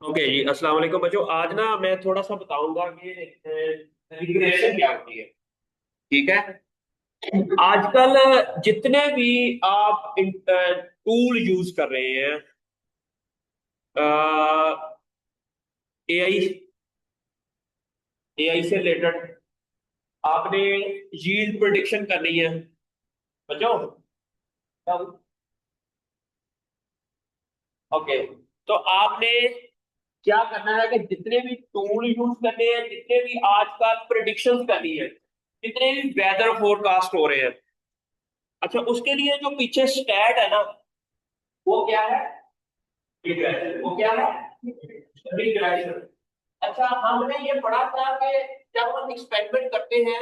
Okay जी, अस्सलाम वालेकुम बच्चों। आज ना मैं थोड़ा सा बताऊंगा कि रिग्रेशन क्या होती है। ठीक है। आजकल जितने भी आप टूल यूज कर रहे हैं, एआई एआई से रिलेटेड आपने यील्ड प्रिडिक्शन करनी है बच्चों। ओके, तो आपने क्या करना है कि जितने भी टूल यूज करने हैं, जितने भी आजकल प्रिडिक्शंस करनी है, जितने भी वेदर फोरकास्ट हो रहे हैं, अच्छा उसके लिए जो पीछे स्टैट है ना, वो क्या है? रिग्रेशन। वो क्या है? रिग्रेशन। अच्छा, हमने ये पढ़ा था कि जब हम एक्सपेरिमेंट करते हैं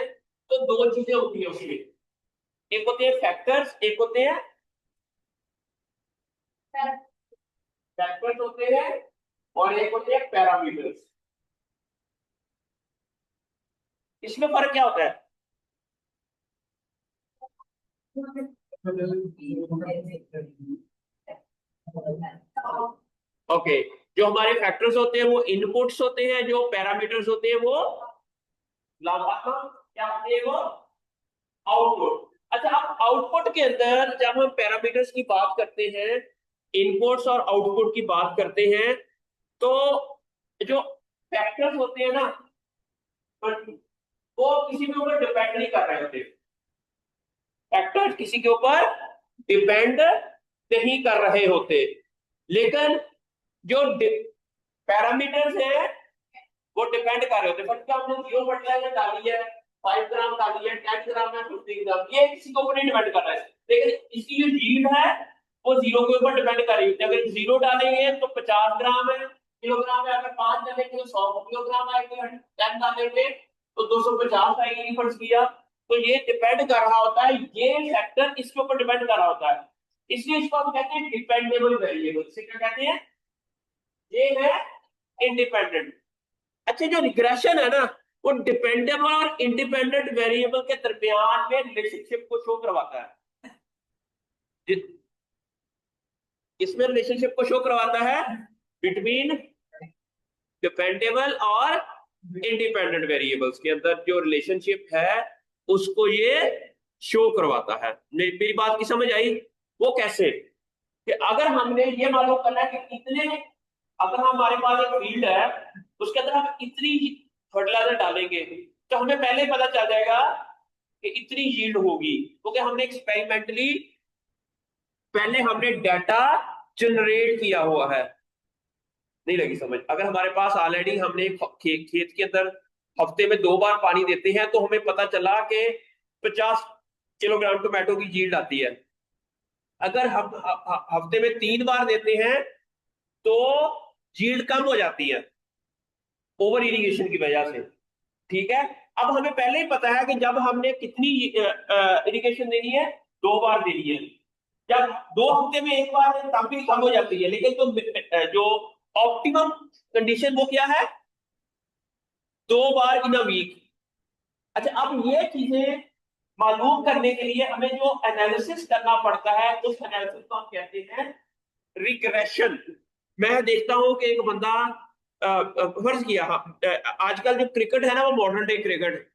तो दो चीजें होती है उसमें। एक होते हैं फैक्टर्स, एक होते हैं फैक्टर्स होते हैं, और एक होते हैं पैरामीटर्स। इसमें फर्क क्या होता है? ओके, जो हमारे फैक्टर्स होते हैं वो इनपुट्स होते हैं, जो पैरामीटर्स होते हैं वो लाभात्मक क्या होते हैं? वो आउटपुट। अच्छा, अब आउटपुट के अंदर जब हम पैरामीटर्स की बात करते हैं, इनपुट्स और आउटपुट की बात करते हैं, तो जो फैक्टर्स होते हैं ना, वो किसी के ऊपर डिपेंड नहीं कर रहे होते। फैक्टर्स किसी के ऊपर डिपेंड नहीं कर रहे होते, लेकिन जो पैरामीटर्स है वो डिपेंड कर रहे होते हैं। फटका हमने 0 फर्टिलाइजर डाली है, 5 ग्राम डाली है, 10 ग्राम है, 15 ग्राम, ये किसी के ऊपर नहीं डिपेंड कर रहा है। लेकिन इसकी जो यील्ड है वो 0 के ऊपर डिपेंड कर रही होती है। अगर 0 डालेंगे तो 50 ग्राम है, किलोग्राम है। अगर 5 डालेंगे तो 100 किलोग्राम आएगी। 10 डालेंगे तो 250 आएगी, फर्ज किया। तो ये डिपेंड कर रहा होता है, ये फैक्टर इसके ऊपर डिपेंड कर रहा होता है। इसलिए इसको हम कहते हैं डिपेंडेबल वेरिएबल। इसे क्या कहते हैं? ये है इंडिपेंडेंट। अच्छा, जो रिग्रेशन है ना, वो डिपेंडेबल और इंडिपेंडेंट वेरिएबल के दरमियान में रिलेशनशिप को शो करवाता है। इसमें रिलेशनशिप को शो करवाता है बिटवीन डिपेंडेबल और इंडिपेंडेंट वेरिएबल्स के अंदर जो रिलेशनशिप है उसको ये शो करवाता है। मेरी बात की समझ आई? वो कैसे? कि अगर हमने ये मालूम करना है कि इतने, अगर हमारे पास एक फील्ड है उसके अंदर हम इतनी फर्टिलाइजर डालेंगे, तो हमें पहले ही पता चल जाएगा कि इतनी यील्ड होगी, क्योंकि हमने एक्सपेरिमेंटली पहले हमने डाटा जनरेट किया हुआ है। नहीं लगी समझ? अगर हमारे पास ऑलरेडी हमने खेत के अंदर हफ्ते में 2 बार पानी देते हैं, तो हमें पता चला कि 50 किलोग्राम टोमेटो की यील्ड आती है। अगर हम हफ्ते में 3 बार देते हैं तो यील्ड कम हो जाती है, ओवर इरिगेशन की वजह से। ठीक है। अब हमें पहले ही पता है कि जब हमने कितनी इरिगेशन देनी है, 2 बार देनी है। जब 2 हफ्ते में एक बार है तब भी कम हो जाती है, लेकिन तो जो ऑप्टिमम कंडीशन वो क्या है? 2 बार इन अ वीक। अच्छा, अब ये चीजें मालूम करने के लिए हमें जो एनालिसिस करना पड़ता है, उस एनालिसिस को हम कहते हैं रिग्रेशन। मैं देखता हूं कि एक बंदा फर्ज किया, हाँ, आजकल जो क्रिकेट है ना, वो मॉडर्न डे क्रिकेट,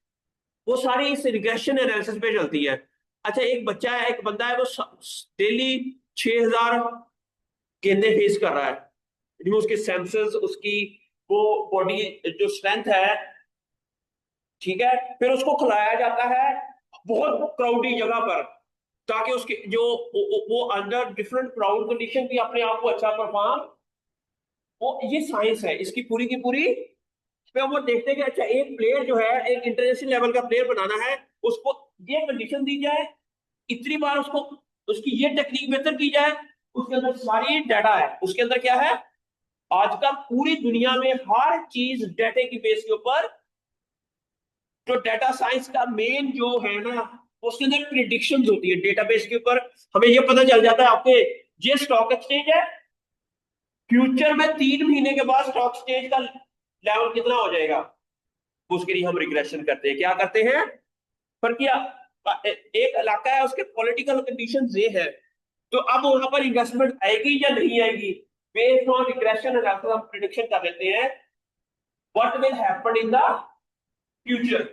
वो सारी इस रिग्रेशन एनालिसिस पे चलती है। अच्छा, एक बच्चा है, एक बंदा है, वो डेली 6,000 गेंदे फेस कर रहा है। यानी उसके सेंसेस, उसकी वो बॉडी जो स्ट्रेंथ है, ठीक है, फिर उसको खिलाया जाता है बहुत क्राउडी जगह पर, ताकि उसके जो वो अंडर डिफरेंट क्राउड कंडीशन भी अपने आप को अच्छा परफॉर्म। वो ये साइंस है इसकी पूरी की पूरी। पे वो देखते हैं कि अच्छा, एक प्लेयर जो है, एक इंटरनेशनल लेवल का प्लेयर बनाना है, उसको ये कंडीशन दी जाए, इतनी बार उसको, उसकी ये टेक्निक बेहतर की जाए। उसके अंदर सारी डाटा है। उसके अंदर क्या है? आजकल पूरी दुनिया में हर चीज डाटे की बेस के ऊपर, जो डाटा साइंस का मेन जो है ना, उसके अंदर प्रिडिक्शन होती है डेटाबेस के ऊपर। हमें ये पता चल जाता है आपके, ये स्टॉक एक्सचेंज है, फ्यूचर में 3 महीने के बाद स्टॉक एक्सचेंज का लेवल कितना हो जाएगा। उसके लिए हम रिग्रेशन करते हैं। क्या करते हैं? पर क्या, एक इलाका है, उसके पॉलिटिकल कंडीशन ये है, तो अब वहां पर इन्वेस्टमेंट आएगी या नहीं आएगी? बेस्ड ऑन रिग्रेशन एनालिसिस हम प्रिडिक्शन कर लेते हैं what will happen in the future.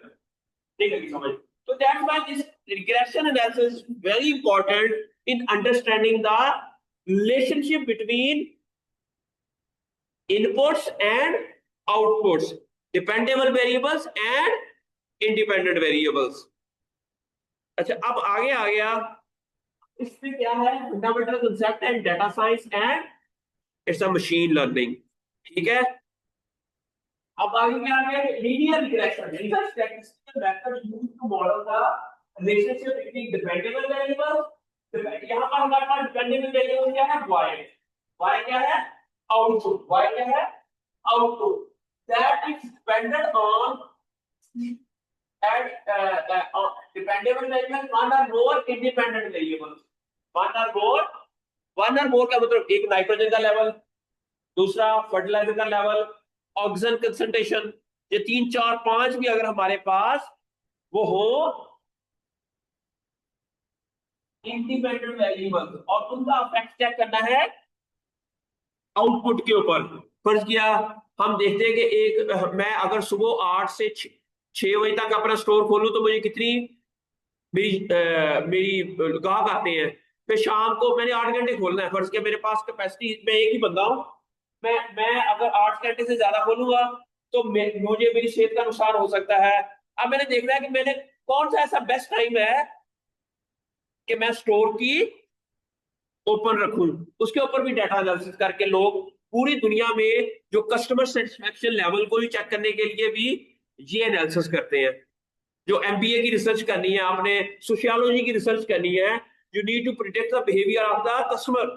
ठीक है समझ। तो that's why this regression analysis is very important in understanding the relationship between inputs and outputs, dependable variables and independent variables। अच्छा अब आगे आ गया, इसमें क्या है fundamental concept and data science and it's a machine learning. ठीक है, अब आगे क्या आ गया, linear regression is a statistical method used to model the relationship between dependable variables. यहां पर हमारे पास डिपेंडेबल वेरिएबल क्या है, y क्या है, output, y क्या है, output that is dependent on dependable variables, one or more independent variables, one or more का मतलब एक नाइट्रोजन का लेवल, दूसरा फर्टिलाइजर का लेवल, ऑक्सीजन कंसंट्रेशन, ये 3 4 5 भी अगर हमारे पास वो हो इंडिपेंडेंट वेरिएबल्स और उनका इफेक्ट चेक करना है आउटपुट के ऊपर। फर्ज किया हम देखते हैं कि एक मैं अगर सुबह 8 से 6 बजे तक अपना स्टोर खोलूं तो मुझे कितनी मेरी ग्राहक आते हैं, फिर शाम को मैंने 8 घंटे खोलना है, फर्ज किया मेरे पास कैपेसिटी, मैं एक ही बंदा हूं, मैं अगर 8 घंटे से ज्यादा खोलूंगा तो मुझे मेरी सेहत का नुकसान हो सकता है। अब मैंने देखना है कि मैंने कौन सा ऐसा बेस्ट टाइम है कि मैं स्टोर की ओपन रखूं, उसके ऊपर भी डाटा एनालिसिस करके लोग पूरी दुनिया में जो कस्टमर सेटिस्फेक्शन लेवल को भी चेक करने के लिए भी ये एनालिसिस करते हैं। जो एमबीए की रिसर्च करनी है आपने, सोशियोलॉजी की रिसर्च करनी है, you need to predict the behaviour of the customer.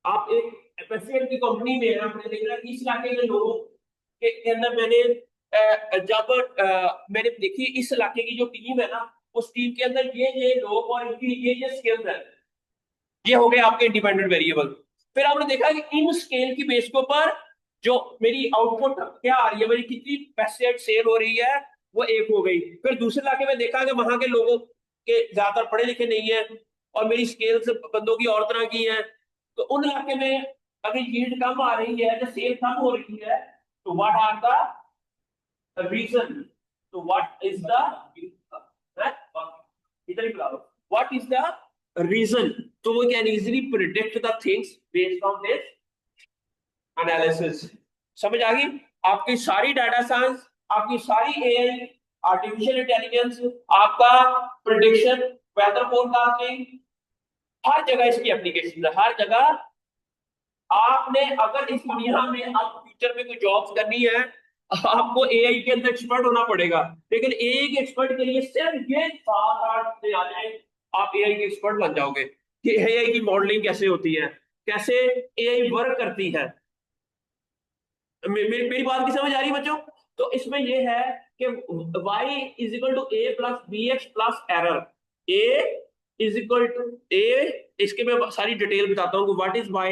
आप एक एफएसएल की कंपनी में आपने देखा कि इस इलाके के लोगों के अंदर मैंने जब मैंने देखी इस इलाके की जो टीम है ना, उस टीम के अंदर ये लोग और इनकी ये स्किल्स है, ये हो गए आपके इंडिपेंडेंट वेरिएबल। फिर आपने देखा कि इन स्केल की बेस के ऊपर जो मेरी आउटपुट क्या आ रही है, मेरी कितनी पेस्टिसाइड सेल हो रही है, वो एक हो गई। फिर दूसरे इलाके में देखा कि वहां के लोगों के ज्यादातर पढ़े लिखे नहीं है और मेरी स्केल से बंदों की और तरह की है, तो उन इलाके में अगर यील्ड कम आ रही है या सेल कम हो रही है, तो व्हाट आर द रीजन, तो व्हाट इज द इधर ही व्हाट इज द रीजन, तो we can easily predict the things based on this analysis। समझ आ गई? आपकी सारी डाटा साइंस, आपकी सारी एआई, आर्टिफिशियल इंटेलिजेंस, आपका प्रिडिक्शन, वेदर फोरकास्टिंग, हर जगह इसकी एप्लीकेशन है, हर जगह। आपने अगर इस दुनिया में आप फ्यूचर में कोई जॉब्स करनी है, आपको एआई के अंदर एक्सपर्ट होना पड़ेगा, लेकिन एआई के एक्सपर्ट के लिए सिर्फ ये 7-8 से आ जाए, आप एआई के एक्सपर्ट बन जाओगे कि एआई की मॉडलिंग कैसे होती है, कैसे एआई वर्क करती है। मेरी बात की समझ आ रही है बच्चों? तो इसमें ये है कि y is equal to A plus B X plus error, A is equal to A, इसके मैं सारी डिटेल बताता हूँ, व्हाट इज y,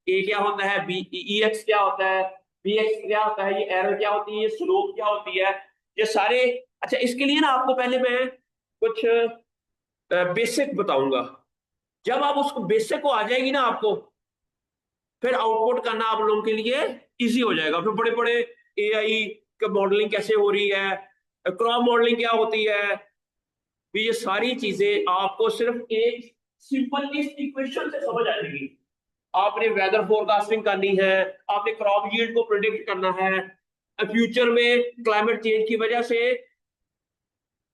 ए क्या होता है, बी ई एक्स क्या होता है, बी एक्स क्या होता है, ये एरर क्या होती है, ये स्लोप क्या होती है, ये सारे। अच्छा इसके लिए ना आपको पहले मैं कुछ बेसिक बताऊंगा, जब आप उसको बेसिक को आ जाएगी ना आपको, फिर आउटपुट करना आप लोगों के लिए इजी हो जाएगा। फिर बड़े बड़े एआई का मॉडलिंग कैसे हो रही है, क्रॉप मॉडलिंग क्या होती है, भी ये सारी चीजें आपको सिर्फ एक सिंपल इक्वेशन से समझ आ जाएगी। आपने वेदर फोरकास्टिंग करनी है, आपने क्रॉप यील्ड को प्रिडिक्ट करना है, फ्यूचर में क्लाइमेट चेंज की वजह से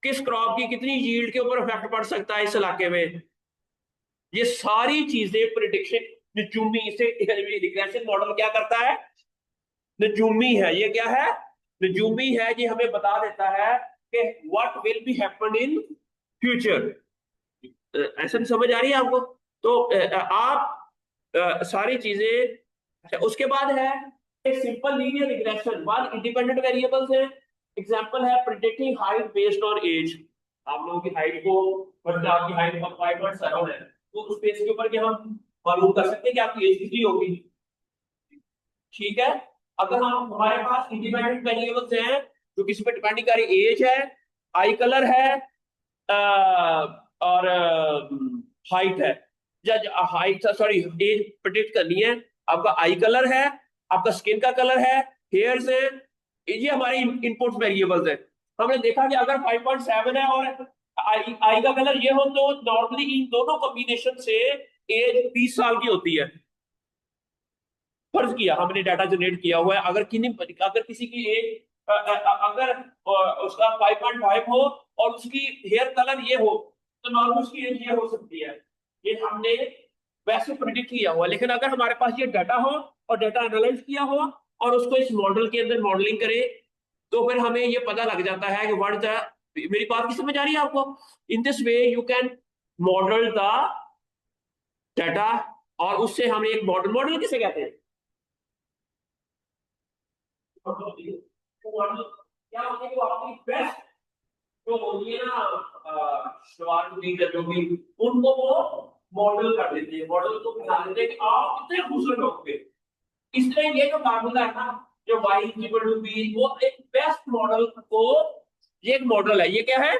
किस क्रॉप की कितनी यील्ड के ऊपर इफेक्ट पड़ सकता है इस इलाके में, ये सारी चीजें प्रिडिक्शन नजूमी से रिग्रेशन मॉडल क्या करता है, नजूमी है। ये क्या है, नजूमी है, ये हमें बता देता है कि what will be happen in future. ऐसा समझ आ रही है आपको? तो आप सारी चीजें। अच्छा उसके बाद है एक simple linear regression, one independent variables है, एग्जांपल है predicting height based on age. आप लोगों की हाइट को, मतलब आपकी हाइट 5.7 है, तो उस बेस के ऊपर कि हम मालूम कर सकते हैं कि आपकी एज कितनी होगी। ठीक है, अगर हम हमारे पास इंडिपेंडेंट वेरिएबल्स हैं जो किसी पे डिपेंडिंग कर रही, एज है, आई कलर है और हाइट है, हाइट, सॉरी, एज प्रिडिक्ट करनी है। आपका आई कलर है, आपका स्किन का कलर है, हेयर्स है, ये हमारे इनपुट वेरिएबल्स है। हमने देखा कि अगर 5.7 है और आई का कलर ये हो तो नॉर्मली इन दोनों कॉम्बिनेशन से एज 20 साल की होती है। फर्ज किया हमने डाटा जनरेट किया हुआ है, अगर किसी की एज अगर उसका 5.5 हो और उसकी हेयर कलर ये हो तो नॉर्मल उसकी एज ये हो सकती है। ये हमने वैसे प्रिडिक्ट किया हुआ। लेकिन अगर हमारे पास ये डाटा हो और डाटा एनालाइज किया हो और उसको इस मॉडल के अंदर मॉडलिंग करे तो फिर हमें ये पता लग जाता है कि व्हाट द, मेरी बात की समझ आ रही है आपको? In this way you can model the data, और उससे हम एक मॉडल, मॉडल किसे कहते हैं? मॉडल क्या होता है कि वो आपकी बेस्ट जो होती है ना, शुरुआती जो भी, उनको वो मॉडल कर देते हैं, मॉडल को बता देते हैं कि आप कितने खूबसूरत होंगे। इसलिए ये जो फार्मूला है ना, जो y इक्वल टू बी, वो एक बेस्ट मॉडल को, ये एक मॉडल है। ये क्या है?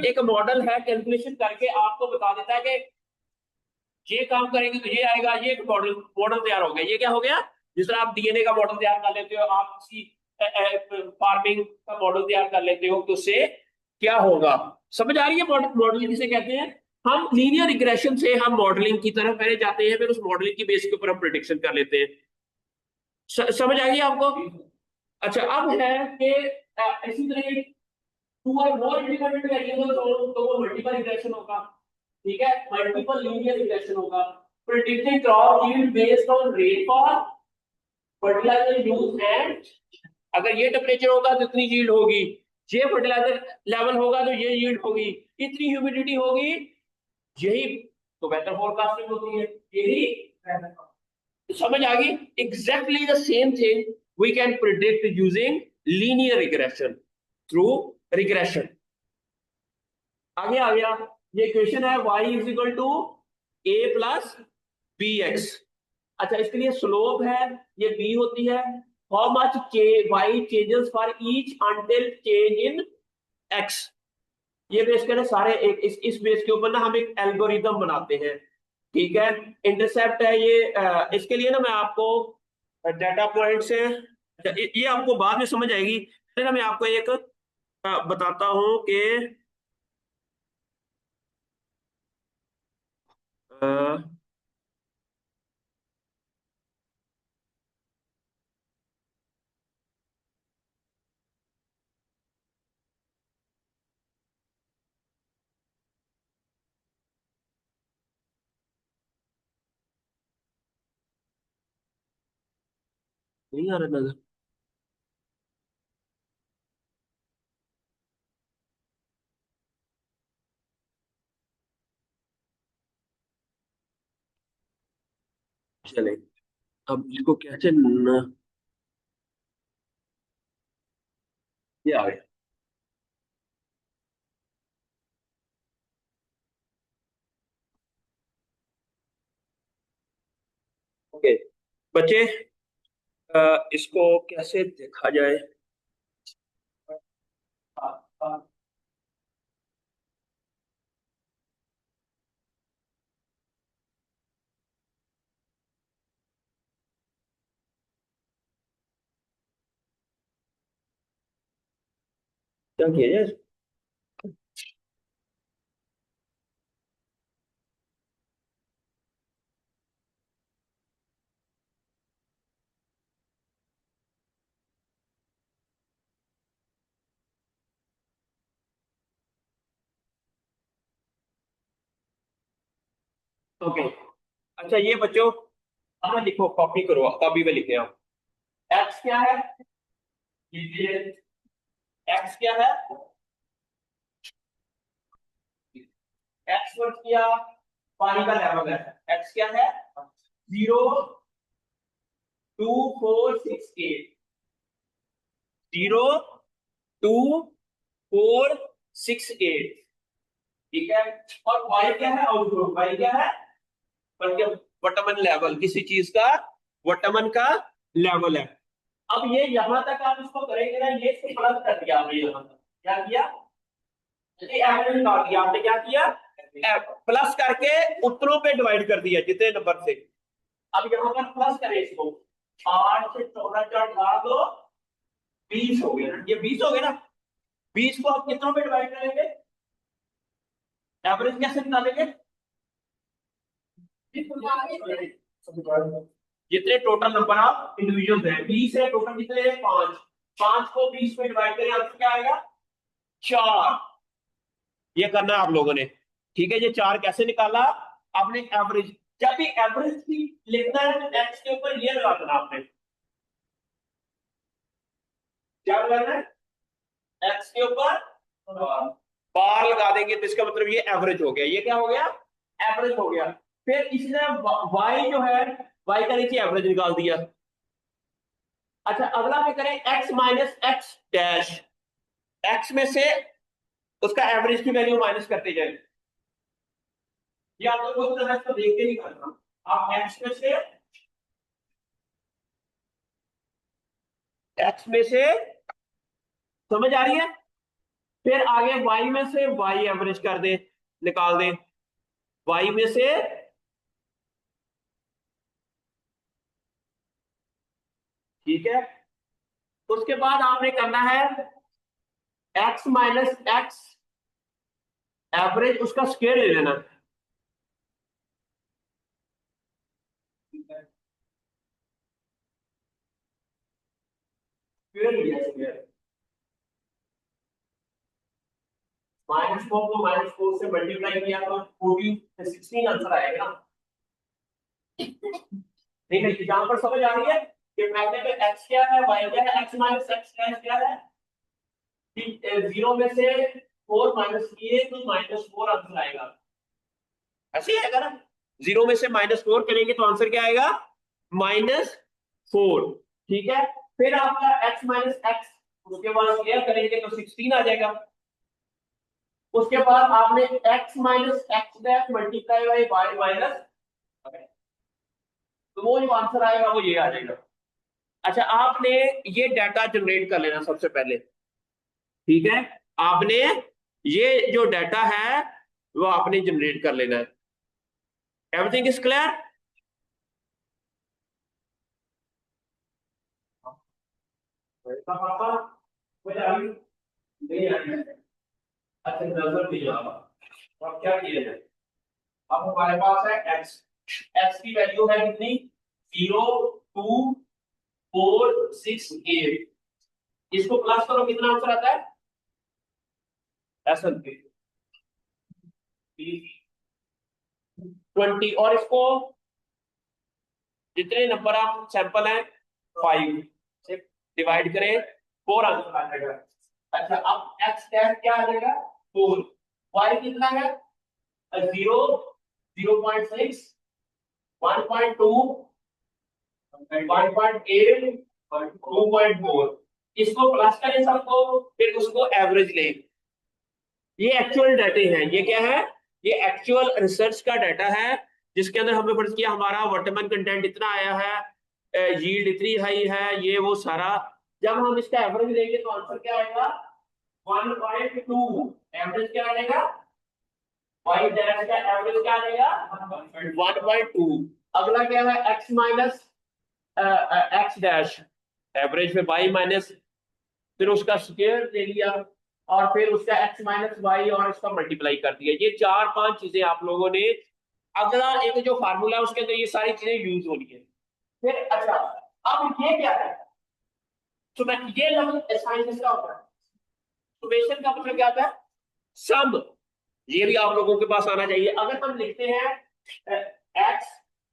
एक मॉडल है, कैलकुलेशन करके आपको बता देता है कि ये काम करेंगे तो ये आएगा। ये एक मॉडल मॉडल तैयार हो गया। ये क्या हो गया? जिस तरह आप डीएनए का मॉडल तैयार कर लेते हो, आप किसी फार्मिंग का मॉडल तैयार कर लेते हो, तो उससे क्या होगा? समझ आ रही है? मॉडलिंग किसे कहते हैं? हम लीनियर रिग्रेशन से हम मॉडलिंग की तरफ पहले जाते हैं, फिर उस मॉडलिंग की बेस के ऊपर हम प्रिडिक्शन कर लेते हैं। समझ आ गई आपको? अच्छा, अब है कि इसी तरह टू और मोर इंडिपेंडेंट वेरिएबल्स हो तो वो मल्टीपल रिग्रेशन होगा। ठीक है, मल्टीपल लीनियर रिग्रेशन होगा। Predicted crop yield based on rainfall, fertiliser use and, अगर ये टेम्परेचर होगा तो इतनी यील्ड होगी, ये फर्टिलाइजर लेवल होगा तो ये यील्ड होगी, इतनी ह्यूमिडिटी होगी, यही तो वेदर फोरकास्टिंग होती है। यही समझ आ गई? Exactly the same thing we can predict using linear regression, through regression. आगे आ गया, ये क्वेश्चन है y is equal to a plus B x. अच्छा, इसके लिए स्लोप है, ये b होती है। How much y changes for each unit change in x। ये बेस करें सारे एक इस बेस के ऊपर ना हम एक एल्गोरिदम बनाते हैं। ठीक है, इंटरसेप्ट है ये। इसके लिए ना मैं आपको डाटा पॉइंट से, ये आपको बाद में समझ आएगी। फिर मैं आपको एक बताता हूं कि नहीं आ रहा नजर। चले, अब इसको कैसे ये आ गया। ओके बच्चे, इसको कैसे देखा जाए? क्या किया जाए? ओके, अच्छा ये बच्चों, अब मैं लिखो, कॉपी करो, कॉपी पे लिखे आप। एक्स क्या है? एक्स क्या है? एक्स वर्ड किया, पानी का लेवल है। एक्स क्या है? 0, 2, 4, 6, 8। 0, 2, 4, 6, 8। ठीक है, और वाई क्या है? आउटपुट। वाई क्या है? वटमन लेवल, किसी चीज का वटमन का लेवल है। अब ये यहां तक आप इसको करेंगे ना, ये गलत कर दिया आपने। यहां तक क्या किया? एवरेज निकाल दिया आपने। क्या किया? प्लस करके उतनों पे डिवाइड कर दिया जितने नंबर से। अब यहाँ पर प्लस करें इसको, 8 से 14 4 दो 20 हो गया ना, ये 20 हो गया ना। 20 को हम कितनों पे डिवाइड करेंगे, एवरेज कैसे निकालेंगे, जितने टोटल नंबर ऑफ इंडिविजुअल्स हैं 20 है, टोटल कितने हैं 5, 5 को 20 में डिवाइड करें आंसर क्या आएगा 4। ये करना है आप लोगों ने, ठीक है। ये 4 कैसे निकाला आपने, एवरेज, जब भी एवरेज की लिखना है तो एक्स के ऊपर ये लगा देना आपने, क्या लगाना है एक्स के ऊपर बार लगा देंगे तो इसका मतलब ये एवरेज हो गया, ये क्या हो गया एवरेज हो गया। फिर इसी तरह वाई जो है, वाई का नीचे एवरेज निकाल दिया। अच्छा अगला में करें x minus x dash, x में से उसका एवरेज की वैल्यू माइनस करते जाए, ये आप लोगों को तरह से देख के नहीं करना, आप एक्स में से समझ आ रही है, फिर आगे वाई में से वाई एवरेज कर दे, निकाल दे वाई में से, ठीक है। उसके बाद आपने करना है एक्स माइनस एक्स एवरेज, उसका स्क्वायर ले लेना, स्क्वायर लिया स्क्वायर, -4 को -4 से मल्टीप्लाई किया तो 14 16 आंसर आएगा। ठीक है, यहां पर समझ आ रही है कि पहले में x क्या है, y क्या है, x माइनस x क्या है, 0 में से 4 माइनस किए तो -4 आंसर आएगा, ऐसे ही आएगा ना। 0 में से -4 करेंगे तो आंसर क्या आएगा -4, ठीक है। फिर आपका x माइनस x, उसके बाद स्क्वायर करेंगे तो 16 आ जाएगा। उसके बाद आपने x minus x dash multiply by y minus, तो वो जो आंसर आएगा वो ये आ जाएगा। अच्छा आपने ये डाटा जनरेट कर लेना सबसे पहले, ठीक है। आपने ये जो डाटा है वो आपने जनरेट कर लेना है। एवरीथिंग इज क्लियर, पापा नहीं आ रही है। अच्छा नजर नहीं आ रहा, तो अब क्या किया जाए, अब हमारे पास है x, x की वैल्यू है कितनी 0 2 4 6 8, इसको प्लस करो कितना आंसर आता है ऐसा 20, और इसको जितने नंबर ऑफ सैंपल हैं 5 से डिवाइड करें 4 आंसर आ जाएगा। अच्छा अब x डैश क्या आ जाएगा 4, y कितना है 0 0.6 1.2 1.8 2.4, इसको प्लस करें सबको, फिर उसको एवरेज लें। ये एक्चुअल डाटे हैं, ये क्या है, ये एक्चुअल रिसर्च का डाटा है जिसके अंदर हमने पढ़ किया हमारा वाटरमेलन कंटेंट इतना आया है, यील्ड इतनी हाई है, ये वो सारा। जब हम इसका एवरेज लेंगे तो आंसर क्या आएगा 1.2, एवरेज क्या आएगा y डैश का एवरेज क्या आएगा 1.2। अगला क्या है x minus x dash average पे y माइनस, फिर उसका स्क्वायर ले लिया और फिर उसका x माइनस वाई और इसका मल्टीप्लाई कर दिया। ये 4-5 चीजें आप लोगों ने, अगला एक जो फार्मूला है उसके अंदर ये सारी चीजें यूज होनी है। फिर अच्छा अब ये क्या है, तो मैं ये लफ्ज साइंस का होता है, सुमेशन का मतलब क्या होता है सम, ये भी आप लोगों के पास आना चाहिए। अगर हम लिखते हैं x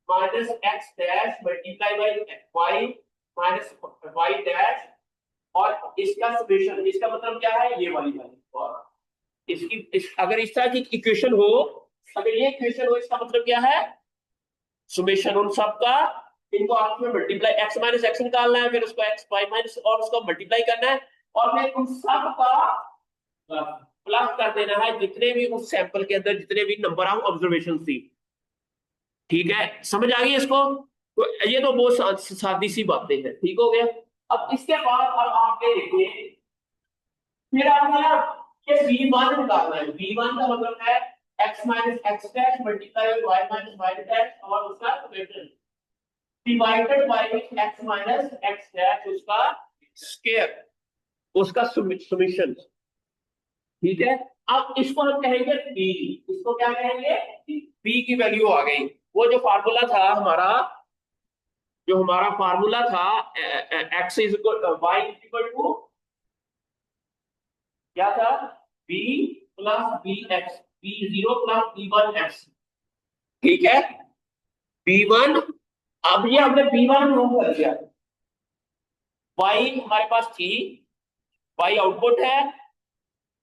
minus x dash multiply by y minus y dash, और इसका समेशन, इसका मतलब क्या है ये वाली और अगर इस तरह की इक्वेशन हो, अगर ये इक्वेशन हो इसका मतलब क्या है समेशन उन सब का, इनको आपस में मल्टीप्लाई, x माइनस एक्स निकालना है, फिर उसको x वाई माइनस और उसको मल्टीप्लाई करना है, और फिर उन सब का प्लस कर देना है जितने भी उस सैंपल के अंदर जितने भी नंबर ऑफ ऑब्जर्वेशन थी। ठीक है, समझ आ गई इसको, तो ये तो बहुत सादी सी बातें हैं, ठीक हो गया। अब इसके बाद अब आप ये देखिए, फिर आपने ये V1 निकालना है, V1 का मतलब है x minus x dash multiply by y minus y dash और उसका summation divided by x minus x dash उसका स्क्वायर उसका समेशन। ठीक है, अब इसको हम कहेंगे b, इसको क्या कहेंगे, b की वैल्यू आ गई। वो जो फार्मूला था हमारा, जो हमारा फार्मूला था x is y equal to क्या था, b plus B x, b0 plus b1 x. ठीक है, b1, अब ये हमने b1 रिमूव कर दिया, y हमारे पास थी, y आउटपुट है,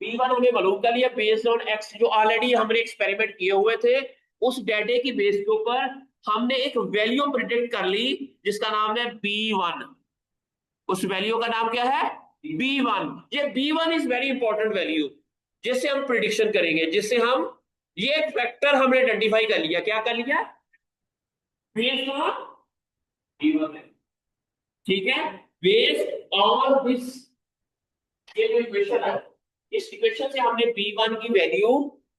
b1 हमने मालूम कर लिया बेस्ड ऑन x, जो ऑलरेडी हमने एक्सपेरिमेंट किए हुए थे। उस डाटे की बेस के ऊपर हमने एक वैल्यू प्रिडिक्ट कर ली जिसका नाम है b1। उस वैल्यू का नाम क्या है, b1। ये b1 is very important value जिससे हम प्रिडिक्शन करेंगे, जिससे हम ये फैक्टर हमने आइडेंटिफाई कर लिया, क्या कर लिया, बेस्ड ऑन b1 है। ठीक है, बेस्ड ऑन दिस, ये जो इक्वेशन है, इस इक्वेशन से हमने b1 की वैल्यू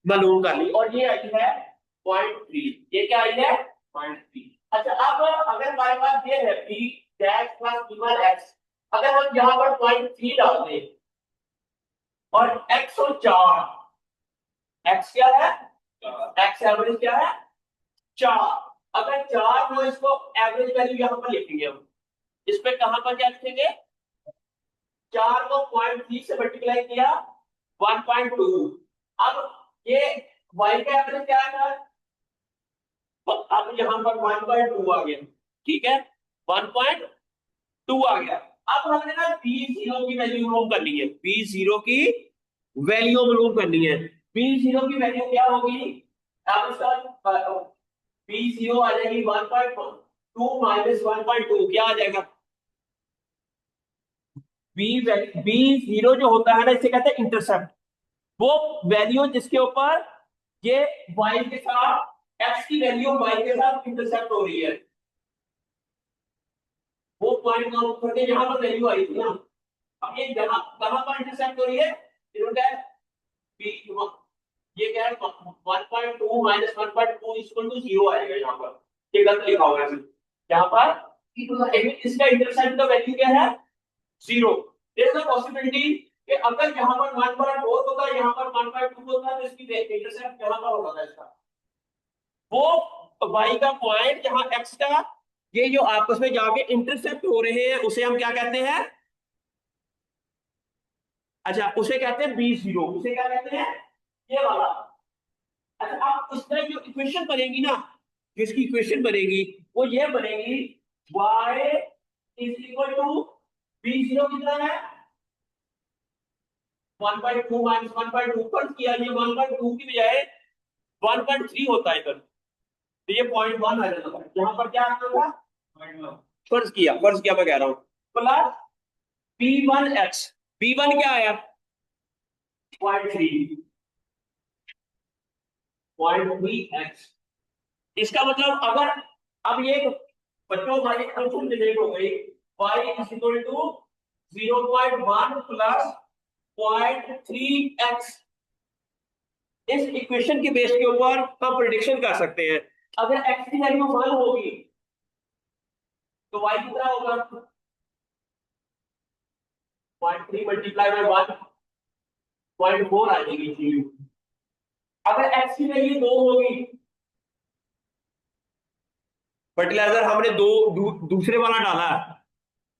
मालूम कर ली और ये आई है 0.3। ये क्या आई है, 0.3। अच्छा, अब अगर हमारे पास ये है b dash plus b1 x, अगर हम यहाँ पर 0.3 डाल दें और x और 4, x क्या है, x एवरेज क्या है 4, अगर 4 हो इसको एवरेज वैल्यू यहाँ पर लिखेंगे हम, इस पे कहां पर क्या लिखेंगे, 4 को 0.3 से मल्टीप्लाई किया 1.2। अब ये y का एवरेज क्या है, अब यहां पर 1.2 आ गया। ठीक है, 1.2 आ गया। अब हमने ना b0 की वैल्यू मालूम करनी है, b0 की वैल्यू मालूम करनी है। b0 की वैल्यू क्या होगी, अब इसका b0 आ जाएगी 1.2 माइनस 1.2, क्या आ जाएगा, b0 जो होता है ना, इसे कहते हैं इंटरसेप्ट। वो वैल्यू जिसके ऊपर ये y के साथ, x की वैल्यू y के साथ इंटरसेप्ट हो रही है, वो पॉइंट काउंट करके यहां पर वैल्यू आई थी ना, अब ये जहां कहां पर इंटरसेप्ट हो रही है, इन्होंने b, ये क्या है 1.2 माइनस 1.2 इक्वल टू 0 आएगा यहां पर, ये गलत लिखा हुआ है यहां पर, इसका इंटरसेप्ट का वैल्यू क्या है 0। देयर इज अ पॉसिबिलिटी कि अगर यहां पर 1.4 होता, यहां पर 1.2 होता, तो इसकी इंटरसेप्ट यहां पर होता इसका, वो y का पॉइंट जहां x का ये जो आपस में जाके इंटरसेप्ट हो रहे हैं उसे हम क्या कहते हैं, अच्छा उसे कहते हैं b0, उसे क्या कहते हैं, ये वाला। अच्छा, आप इसमें जो इक्वेशन बनेगी ना, जिसकी इक्वेशन बनेगी वो ये बनेगी y is equal to b0 कितना है 1.2 माइनस 1.2, फर्ज किया ये 1.2 की बजाय 1.3 होता है इधर, तो ये 0.1 आ जाता है, यहाँ पर क्या आता था 0.1, फर्ज किया मैं कह रहा हूँ, प्लस b1x, b1 क्या आया 0.3x। इसका मतलब अगर अब ये बच्चों हमारी फंक्शन जनरेट हो गई y is equal to 0.1 plus 0.3x, इस इक्वेशन की बेस के ऊपर हम प्रेडिक्शन कर सकते हैं। अगर x की वैल्यू 1 होगी तो y कितना होगा 0.3 मल्टीप्लाई बाय 1.4 आ जाएगी वैल्यू। अगर x की वैल्यू 2 होगी, फर्टिलाइजर हमने दूसरे वाला डाला,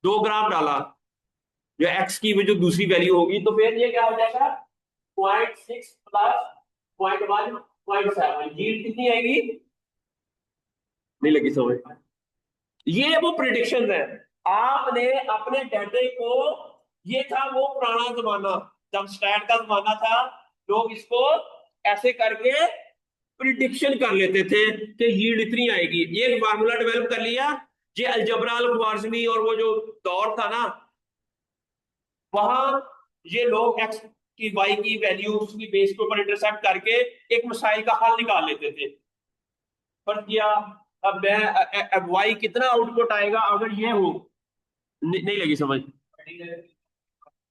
2 ग्राम डाला, जो x की जो दूसरी वैल्यू होगी, तो फिर ये क्या हो जाएगा 0.6 प्लस 0.1 0.7, यील्ड कितनी आएगी, नहीं लगी समझ। ये वो प्रिडिक्शन है, आपने अपने डाटे को, ये था वो पुराना जमाना जब स्टैट का जमाना था, लोग इसको ऐसे करके प्रिडिक्शन कर लेते थे कि यील्ड इतनी आएगी, ये फार्मूला डेवलप कर लिया। ये अलजबरा अल-ख्वारिज़मी और वो जो दौर था ना, वहां ये लोग एक्स की वाई की वैल्यू उसकी बेस के ऊपर इंटरसेप्ट करके एक मसाइल का हल निकाल लेते थे। पर किया अब मैं अब वाई कितना आउटपुट आएगा अगर ये हो, नहीं लगी समझ,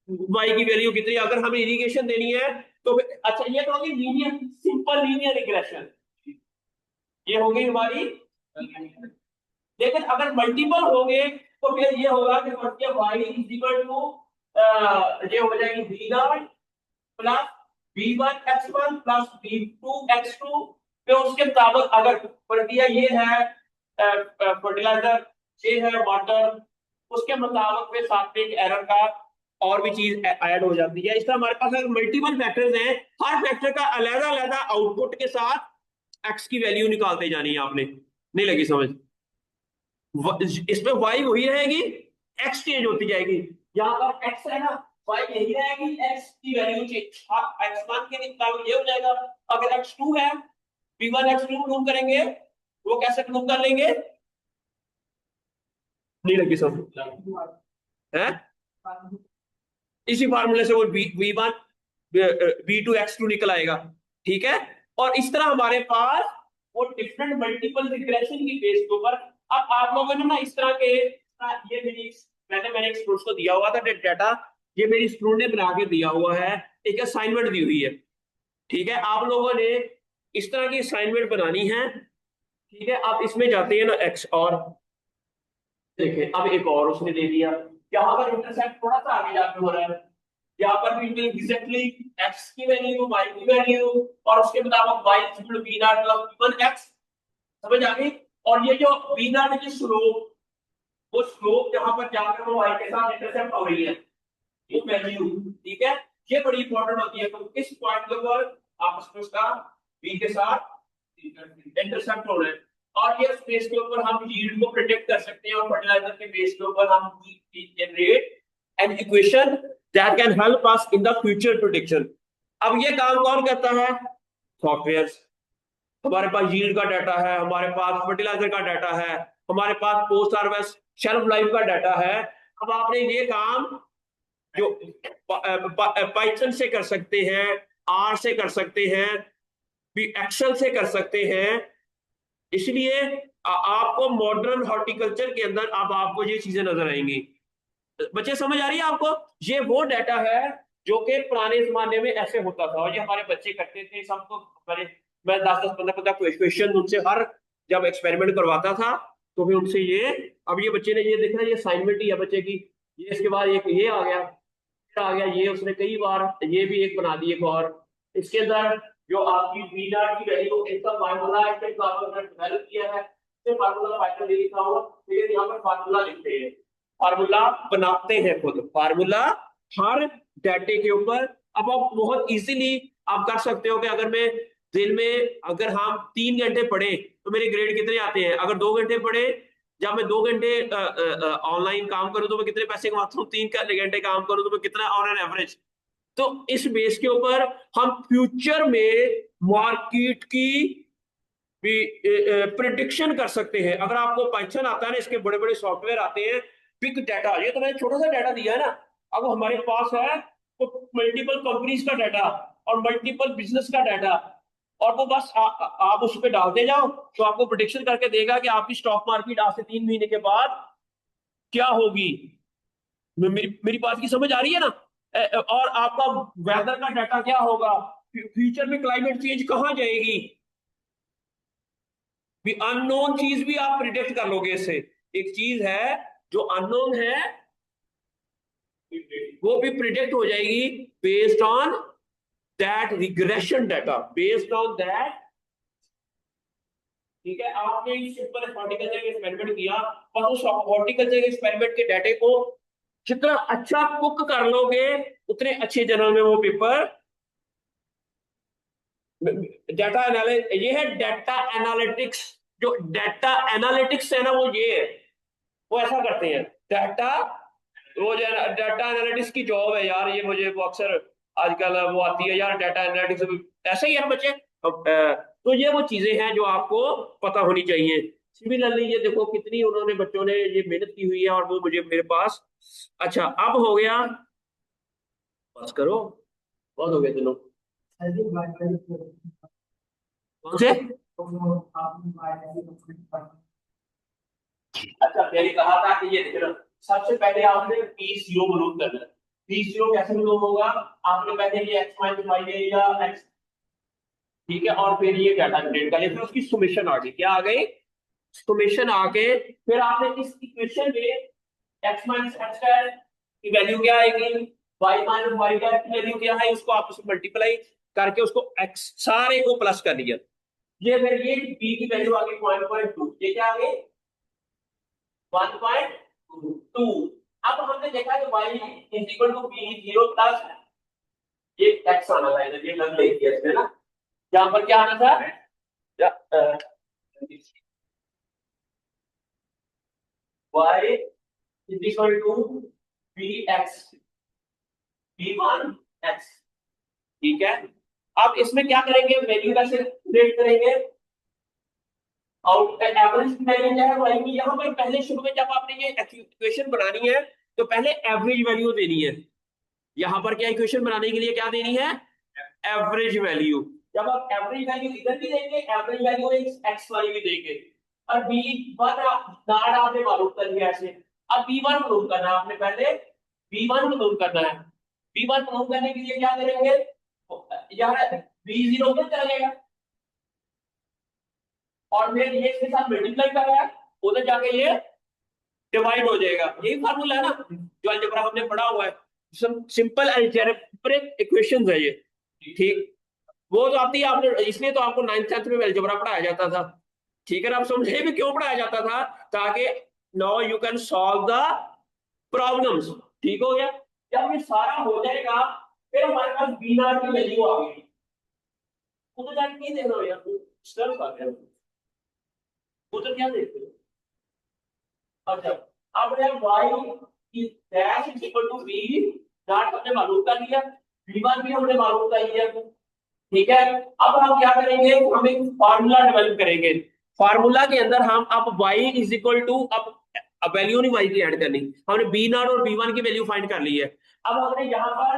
वाई की वैल्यू कितनी, अगर हमें इरिगेशन देनी है तो अच्छा ये तो होगी लीनियर, सिंपल लीनियर रिग्रेशन, ये हो गई हमारी। लेकिन अगर मल्टीपल होंगे तो फिर ये होगा कि y इज इक्वल टू ये हो जाएगी v0 plus v1x1 plus v2x2। फिर उसके मुताबिक अगर प्रक्रिया ये है फर्टिलाइजर, ये है वाटर, उसके मुताबिक फिर साथ में एक एरर का और भी चीज ऐड हो जाती है। इस तरह हमारे पास अगर मल्टीपल फैक्टर्स हैं, हर फैक्टर का अलग अलग आउटपुट के साथ एक्स की वैल्यू निकालते जानी है आपने। नहीं लगी समझ? इसमें वाई वही रहेगी, एक्स चेंज होती जाएगी। यहाँ पर एक्स है ना, वाई यही रहेगी, एक्स की वैल्यू चेंज, एक्स वन के निकाल ये हो जाएगा। अगर एक्स टू है, p one x two prove करेंगे, वो कैसे प्रूव कर लेंगे? नहीं लगी समझ है? इसी फार्मूले से वो v one v two x two निकल आएगा, ठीक है। और इस तरह हमारे पास वो डिफरेंट मल्टीपल रिग्रेशन की बेस के ऊपर, अब आप लोगों ने ना इस तरह के ये मैंने एक स्टूडेंट को दिया हुआ था डाटा, ये मेरी स्टूडेंट ने बना के दिया हुआ है, एक असाइनमेंट दी हुई है, ठीक है। आप लोगों ने इस तरह की असाइनमेंट बनानी है, ठीक है। आप इसमें जाते हैं ना एक्स, और देखिए अब एक और उसने दे दिया, यहाँ पर इंटरसेप्ट थोड़ा सा आगे जाके हो रहा है, यहाँ पर भी एग्जैक्टली एक्स की वैल्यू वाई की वैल्यू और उसके मुताबिक y equal b not plus 1x, समझ आ गई। और ये जो बी नॉट की स्लोप, वो स्लोप जहां पर जाकर वो वाई के साथ इंटरसेप्ट हो रही है, ये वैल्यू, ठीक है। ये बड़ी इंपॉर्टेंट होती है, तो किस पॉइंट के ऊपर आपस में उसका बी के साथ इंटरसेप्ट हो रहा है। और ये स्पेस के ऊपर हम यील्ड को प्रिडिक्ट कर सकते हैं, और फर्टिलाइजर के बेस के ऊपर हम generate an equation that can help us in the future prediction. अब ये काम कौन करता है? सॉफ्टवेयर। हमारे पास यील्ड का डाटा है, हमारे पास फर्टिलाइजर का डाटा है, हमारे पास पोस्ट हार्वेस्ट शेल्फ लाइफ का डाटा है। अब आपने ये काम जो पाइथन से कर सकते हैं, आर से कर सकते हैं, एक्सेल से कर सकते हैं। इसलिए आपको मॉडर्न हॉर्टिकल्चर के अंदर अब आपको ये चीजें नजर आएंगी। बच्चे समझ आ रही है आपको? ये वो डाटा है जो कि पुराने जमाने में ऐसे होता था, और ये हमारे बच्चे करते थे सबको। मैं 10-10 15-15 क्वेश्चन उनसे हर जब एक्सपेरिमेंट करवाता था, तो फिर उनसे ये, अब ये बच्चे ने ये देखना, ये असाइनमेंट ही है बच्चे की, ये इसके बाद एक ये आ गया, ये उसने कई बार ये भी एक बना दी एक और। इसके अंदर जो आपकी बीटा की वैल्यू, इसका फार्मूला इसके डेवलप किया है, इससे फार्मूला पाइथन दे लिखा हुआ, फिर यहाँ पर फार्मूला लिखते हैं, फार्मूला बनाते हैं खुद, फार्मूला हर डाटे के ऊपर। अब आप बहुत इजीली आप कर सकते हो कि अगर मैं दिन में अगर हम 3 घंटे पढ़े तो मेरे ग्रेड कितने आते हैं, अगर 2 घंटे पढ़े, जब मैं 2 घंटे ऑनलाइन काम करूं तो मैं कितने पैसे कमाता हूँ, 3 घंटे काम करूं तो मैं कितना ऑन एन एवरेज। तो इस बेस के ऊपर हम फ्यूचर में मार्केट की भी प्रिडिक्शन कर सकते हैं। अगर आपको पाइथन आता है ना, इसके बड़े बड़े सॉफ्टवेयर आते हैं, बिग डाटा, ये तो मैंने छोटा सा डाटा दिया है ना, अब हमारे पास है तो मल्टीपल कंपनीज का डाटा और मल्टीपल बिजनेस का डाटा, और वो बस आप उस पर डालते जाओ, तो आपको प्रिडिक्शन करके देगा कि आपकी स्टॉक मार्केट आज से 3 महीने के बाद क्या होगी। मेरी बात की समझ आ रही है ना? और आपका वेदर का डाटा क्या होगा, फ्यूचर में क्लाइमेट चेंज कहाँ जाएगी, भी अननोन चीज भी आप प्रिडिक्ट कर लोगे इससे। एक चीज है जो अननोन है वो भी प्रिडिक्ट हो जाएगी based on that regression data, based on that, ठीक है। आपने सिंपल हॉर्टिकल्चर के एक्सपेरिमेंट किया, और उस हॉर्टिकल्चर के एक्सपेरिमेंट के डाटे को जितना अच्छा कुक कर लोगे, उतने अच्छे जर्नल में वो पेपर, डाटा एनालिटिक्स, ये है डाटा एनालिटिक्स। जो डाटा एनालिटिक्स है ना, वो ये है, वो ऐसा करते हैं डाटा, वो डाटा एनालिटिक्स की जॉब है यार, ये मुझे वो अक्सर आजकल वो आती है यार, डाटा एनालिटिक्स ऐसे ही है बच्चे। तो ये वो चीजें हैं जो आपको पता होनी चाहिए। सिमिलरली ये देखो कितनी उन्होंने बच्चों ने ये मेहनत की हुई है, और वो मुझे मेरे पास। अच्छा अब हो गया, बस करो, बहुत हो गया चलो। कौन से? अच्छा मैंने कहा था कि ये देखो, सबसे पहले आपने पी जीरो प्रूव करना है, B0 कैसे मालूम होगा? आपने पहले ये x माइनस वाई ले लिया x, ठीक है, और फिर ये डाटा जनरेट कर लिया, फिर उसकी सुमेशन आ गई, क्या आ गई? सुमेशन आके फिर आपने इस इक्वेशन में x माइनस एक्स की वैल्यू क्या आएगी, y माइनस वाई की वैल्यू क्या है, उसको आप उसको मल्टीप्लाई करके उसको x सारे को प्लस कर लिया, ये फिर ये b की वैल्यू आ गई 1.2, ये क्या आ गई 1.2। अब हमने देखा कि y is equal to b 0 plus ये x आना था इधर, ये लग ले दिया इसमें ना, यहां पर क्या आना था y is equal to bx b1x, ठीक है। अब इसमें क्या करेंगे, वैल्यू कैसे क्रिएट करेंगे, आउट एवरेज वैल्यू क्या है y की, यहां पर पहले शुरू में जब आपने ये इक्वेशन बनानी है तो पहले एवरेज वैल्यू देनी है, यहां पर क्या इक्वेशन बनाने के लिए क्या देनी है, एवरेज वैल्यू। जब आप एवरेज वैल्यू इधर भी देंगे, एवरेज वैल्यू एक्स वाली भी देंगे, और b1 नाड़ आपने मालूम कर लिया ऐसे, अब b1 मालूम करना है आपने, पहले b1 मालूम करना है, b1 मालूम करने के लिए क्या करेंगे, यार b0 में चला जाएगा और फिर ये इसके साथ मल्टीप्लाई कर रहा है, उधर जाके ये डिवाइड हो जाएगा, यही फार्मूला है ना जो अलजेब्रा हमने पढ़ा हुआ है, सिंपल अलजेब्रिक इक्वेशंस है ये, ठीक। वो तो आती है आपने, इसलिए तो आपको 9th 10th में अलजेब्रा पढ़ाया जाता था, ठीक है ना। आप समझे भी क्यों पढ़ाया जाता था, ताकि now you can solve the problems, ठीक हो गया। जब ये सारा हो जाएगा फिर हमारे पास बी नॉट की वैल्यू आ गई, उधर जाके नहीं देना यार, सिर्फ आ गया उधर क्या देखते हो। अच्छा, अब ये y की dash is equal to b dot हमने मालूम कर लिया, b1 भी हमने मालूम कर लिया, ठीक है। अब हम क्या करेंगे, हम एक फार्मूला डेवलप करेंगे, फार्मूला के अंदर हम अब y इज इक्वल टू, अब वैल्यू नहीं y की ऐड करनी, हमने b नॉट और b1 की वैल्यू फाइंड कर ली है। अब हमने यहाँ पर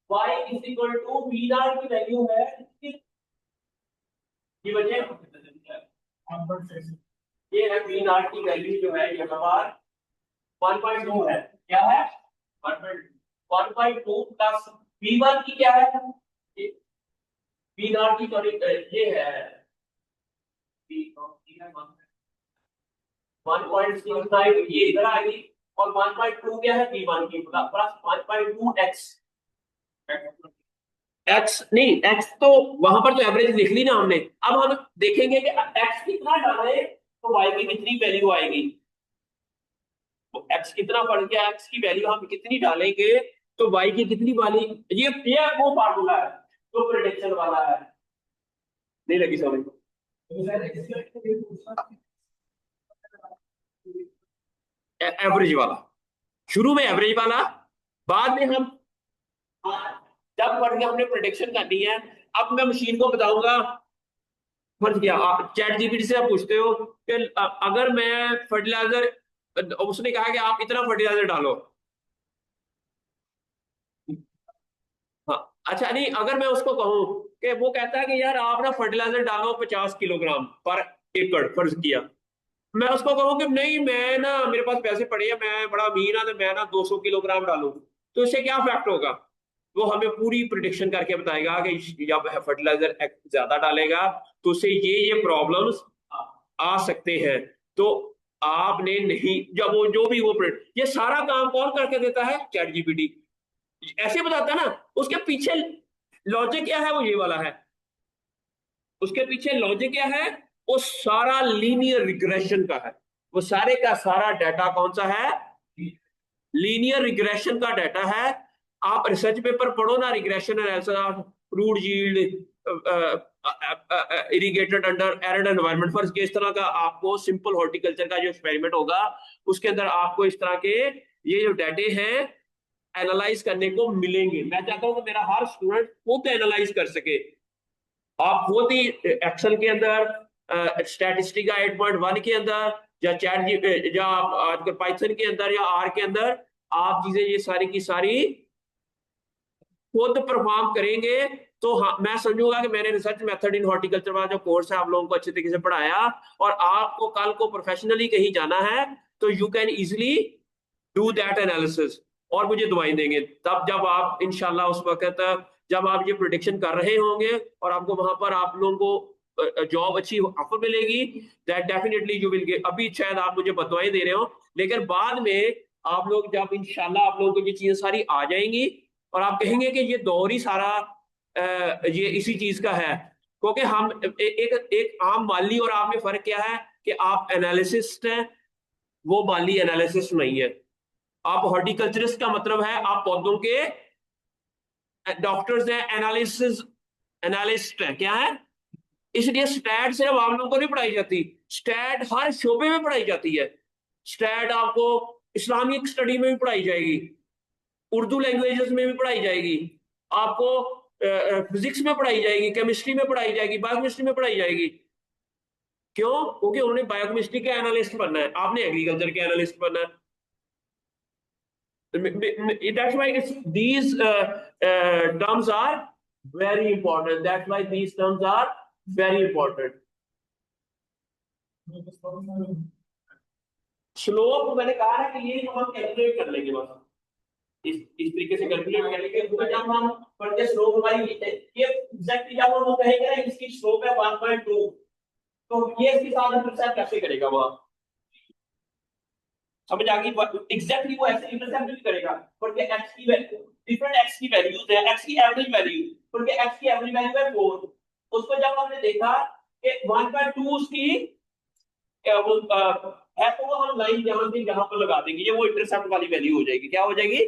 y is equal to b not की वैल्यू है ये बच्चे, ये है b नॉट की वैल्यू जो है यहाँ पर 1.2 है, क्या है 1.2 प्लस b1 की क्या है, बी नॉट की सॉरी ये है 1.65, ये इधर आ गई, और 1.2 क्या है b1 की प्लस 1.2 x नहीं, x तो वहां पर तो एवरेज लिख ली ना हमने, अब हम देखेंगे कि x कितना डालें तो y की कितनी वैल्यू आएगी, तो x कितना पड़ गया, x की वैल्यू हम कितनी डालेंगे तो y की कितनी वाली, ये वो फार्मूला है जो प्रेडिक्शन वाला है, नहीं लगी समझ, एवरेज वाला, शुरू में एवरेज वाला, बाद में हम जब बढ़ के हमने प्रेडिक्शन करनी है। अब मैं मशीन को बताऊंगा, फर्ज किया आप चैट जीपीटी से आप पूछते हो कि अगर मैं फर्टिलाइजर, उसने कहा कि आप इतना फर्टिलाइजर डालो, हाँ अच्छा, नहीं अगर मैं उसको कहूं कि वो कहता है कि यार आप ना फर्टिलाइजर डालो 50 किलोग्राम पर एकड़, फर्ज किया, मैं उसको कहूँ कि नहीं मैं ना मेरे पास पैसे पड़े हैं, मैं बड़ा अमीर ना, तो मैं ना 200 किलोग्राम डालूं, तो इससे क्या इफेक्ट होगा, वो हमें पूरी प्रिडिक्शन करके बताएगा कि जब फर्टिलाइजर ज्यादा डालेगा तो उससे ये प्रॉब्लम्स आ सकते हैं, तो आपने नहीं, जब वो जो भी वो ये सारा काम कौन करके देता है, चैट जीपीटी ऐसे बताता है ना, उसके पीछे लॉजिक क्या है, वो ये वाला है, उसके पीछे लॉजिक क्या है, वो सारा लीनियर रिग्रेशन का है, वो सारे का सारा डाटा कौन सा है, लीनियर रिग्रेशन का डाटा है। आप रिसर्च पेपर पढ़ो ना, regression analysis of fruit yield irrigated under arid environment, first के इस तरह का आपको सिंपल हॉर्टिकल्चर का जो एक्सपेरिमेंट होगा उसके अंदर आपको इस तरह के ये जो डाटे हैं एनालाइज करने को मिलेंगे। मैं चाहता हूं कि मेरा हर स्टूडेंट खुद एनालाइज कर सके, आप खुद ही एक्सेल के अंदर स्टैटिस्टिका 8.1 के अंदर या चैट या आजकल पाइथन के अंदर या आर के अंदर आप चीजें ये सारी की सारी खुद परफॉर्म करेंगे, तो हाँ मैं समझूंगा कि मैंने रिसर्च मेथड इन हॉर्टिकल्चर वाला जो कोर्स है आप लोगों को अच्छे तरीके से पढ़ाया, और आपको कल को प्रोफेशनली कहीं जाना है तो you can easily do that analysis. और मुझे दवाई देंगे। तब जब आप इंशाल्लाह उस वक्त जब आप ये प्रोडिक्शन कर रहे होंगे और आपको वहां पर आप लोगों को जॉब अच्छी ऑफर मिलेगी, that definitely you will get. अभी शायद आप मुझे बदवाएं दे रहे हो, लेकिन बाद में आप लोग जब इंशाल्लाह आप लोगों को ये चीजें सारी आ जाएंगी और आप कहेंगे कि ये दौर ही सारा ये इसी चीज का है। क्योंकि हम एक आम माली और आप में फर्क क्या है कि आप एनालिसिस्ट हैं, वो माली एनालिसिस्ट नहीं है। आप हॉर्टिकल्चरिस्ट का मतलब है आप पौधों के डॉक्टर्स हैं, एनालिसिस एनालिस्ट है क्या है। इसलिए स्टैट सिर्फ आप लोगों को नहीं पढ़ाई जाती, स्टैट हर शोबे में पढ़ाई जाती है। स्टैट आपको इस्लामिक स्टडी में भी पढ़ाई जाएगी, उर्दू लैंग्वेजेस में भी पढ़ाई जाएगी, आपको फिजिक्स में पढ़ाई जाएगी, केमिस्ट्री में पढ़ाई जाएगी, बायोकेमिस्ट्री में पढ़ाई जाएगी। क्यों? क्योंकि उन्होंने बायोकेमिस्ट्री के एनालिस्ट बनना है, आपने एग्रीकल्चर के एनालिस्ट बनना है। That's why these terms are very important. That's why these terms are very important. Slope मैंने कहा है कि ये हम कैलकुलेट कर लेंगे, बस इस तरीके से कैलकुलेट कर लेंगे। जब हम पढ़ते स्लोप हमारी ये एग्जैक्टली जब हम कहेंगे ना इसकी स्लोप है 1.2, तो ये इसके साथ इंटरसेप्ट कैसे करेगा वो, समझ आ गई? एग्जैक्टली वो ऐसे इंटरसेप्ट नहीं करेगा, क्योंकि x की डिफरेंट x की वैल्यूज है, x की एवरेज वैल्यू, क्योंकि x की एवरेज वैल्यू है 4। उसको जब हमने देखा कि 1.2 उसकी वो है, तो वो हम लाइन जहां पर लगा देंगे, ये वो इंटरसेप्ट वाली वैल्यू हो जाएगी। क्या हो जाएगी?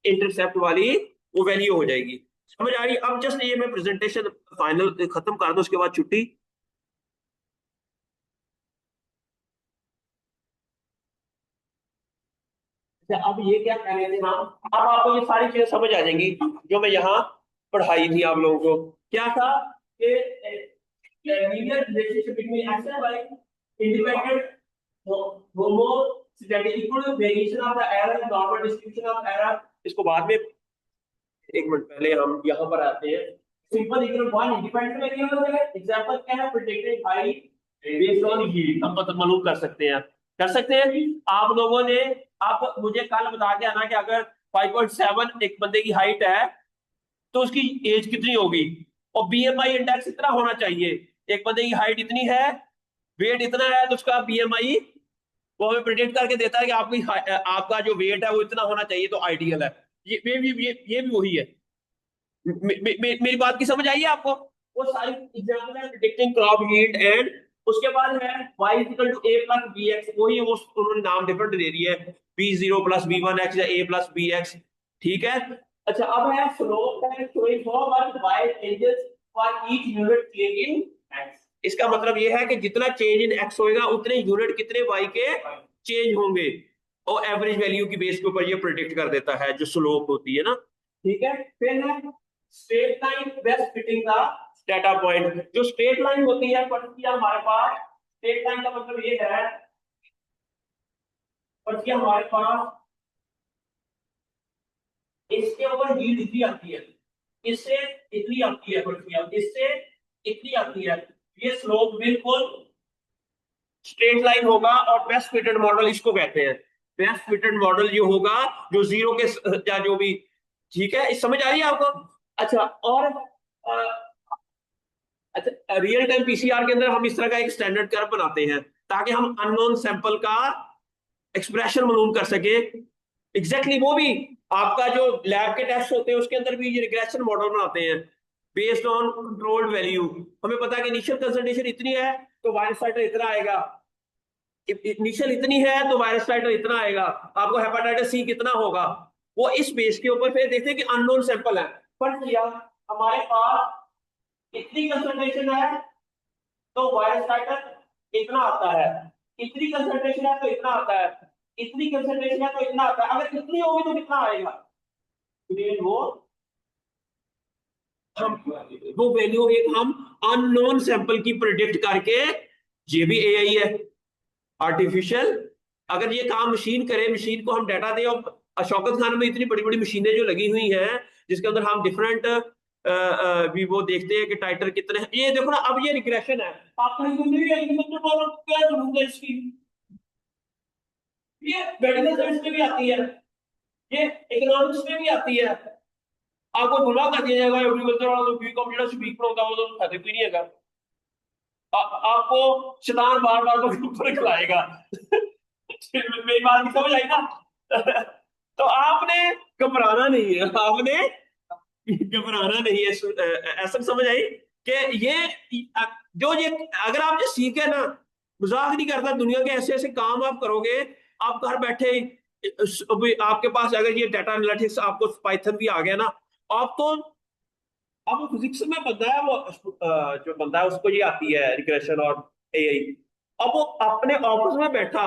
इंटरसेप्ट वाली वो वैल्यू हो जाएगी। समझ आ रही? अब जस्ट ये मैं प्रेजेंटेशन फाइनल खत्म कर दूं, उसके बाद छुट्टी। अब ये क्या कह रहे थे हम, अब आपको ये सारी चीजें समझ आ जाएंगी जो मैं यहाँ पढ़ाई थी आप लोगों को। क्या था कि linear relationship between x and Y, independent homogeneity equal to variation of the error, normal distribution of error. इसको बाद में, एक मिनट पहले हम यहाँ पर आते हैं। Simple equal one independent variable है। एग्जांपल क्या है? Predicted height based on yield. हम मतलब मालूम कर सकते हैं, कर सकते हैं। आप लोगों ने, आप मुझे कल बता के आना कि अगर 5.7 एक बंदे की हाइट है तो उसकी एज कितनी होगी, और बीएमआई इंडेक्स इतना होना चाहिए। एक बंदे की हाइट इतनी है, वेट इतना है, तो उसका बीएमआई वो हमें प्रिडिक्ट करके देता है कि आपकी आपका जो वेट है वो इतना होना चाहिए, तो आइडियल है। ये भी वही है। मेरी बात की समझ आई है आपको? वो सारी एग्जांपल है प्रिडिक्टिंग क्रॉप यील्ड। एंड उसके बाद है y equal to a plus bx, वही वो उन्होंने नाम डिफरेंट दे दिया है, b0 प्लस b1x या a प्लस bx। ठीक है। अच्छा, अब है स्लोप है showing how much y changes for each unit change in x। इसका मतलब ये है कि जितना चेंज इन x होएगा उतने यूनिट कितने y के चेंज होंगे, और एवरेज वैल्यू की बेस के ऊपर ये प्रिडिक्ट कर देता है जो स्लोप होती है ना। ठीक है। फिर है straight line best fitting the data point. जो स्ट्रेट लाइन होती है पढ़ती हमारे पास, स्ट्रेट लाइन का मतलब ये है पढ़ती हमारे पास इसके ऊपर हीट इतनी आती है, इससे इतनी आती है, पढ़ती इससे इतनी आती है। ये स्लोप बिल्कुल स्ट्रेट लाइन होगा, और बेस्ट फिटेड मॉडल इसको कहते हैं। बेस्ट फिटेड मॉडल जो होगा जो जीरो के या जो भी। ठीक है, समझ आ रही है आपको? अच्छा, और अच्छा, रियल टाइम पीसीआर के अंदर हम इस तरह का एक स्टैंडर्ड कर्व बनाते हैं ताकि हम अननोन सैंपल का एक्सप्रेशन मालूम कर सके। एग्जैक्टली वो भी आपका जो लैब के टेस्ट होते हैं उसके अंदर भी ये रिग्रेशन मॉडल बनाते हैं बेस्ड ऑन कंट्रोल्ड वैल्यू। हमें पता है कि इनिशियल कंसंट्रेशन इतनी है तो वायरस टाइटर इतना आएगा, इनिशियल इतनी है तो वायरस टाइटर इतना आएगा, आपको हेपेटाइटिस सी कितना होगा, वो इस बेस के ऊपर फिर देखते हैं कि अननोन सैंपल है। पर किया हमारे पास इतनी कंसंट्रेशन है तो वायरस टाइटर इतना आता है, इतनी कंसंट्रेशन है तो इतना आता है, इतनी कंसंट्रेशन है तो इतना आता है। अगर इतनी होगी तो कितना आएगा? वो हम वो वैल्यू एक हम अननोन सैंपल की प्रिडिक्ट करके, ये भी एआई है, आर्टिफिशियल। अगर ये काम मशीन करे, मशीन को हम डाटा दे, और शौकत खान में इतनी बड़ी बड़ी मशीनें जो लगी हुई हैं जिसके अंदर हम डिफरेंट भी वो देखते हैं कि टाइटर कितने हैं। ये देखो ना, अब ये रिग्रेशन है, आप क्या जरूरत है इसकी? ये मेडिकल साइंस में भी आती है, ये इकोनॉमिक्स में भी आती है। आपको गुनाह कर दिया जाएगा एग्रीकल्चर वाला तो बी कॉम जो स्पीक पर होता है वो तो खाते भी नहीं है। आपको शैतान बार बार तो ऊपर खिलाएगा। मेरी बात नहीं समझ आई ना? तो आपने घबराना नहीं है, आपने घबराना नहीं है। ऐसा समझ आई कि ये अगर आप ये सीखे ना, मजाक नहीं करता, दुनिया के ऐसे ऐसे काम आप करोगे। आप घर बैठे अभी आपके पास अगर ये डाटा एनालिटिक्स, आपको पाइथन भी आ गया ना, आप तो अब वो फिजिक्स में बंदा है, वो जो बंदा है उसको ये आती है रिग्रेशन और एआई। अब वो अपने ऑफिस में बैठा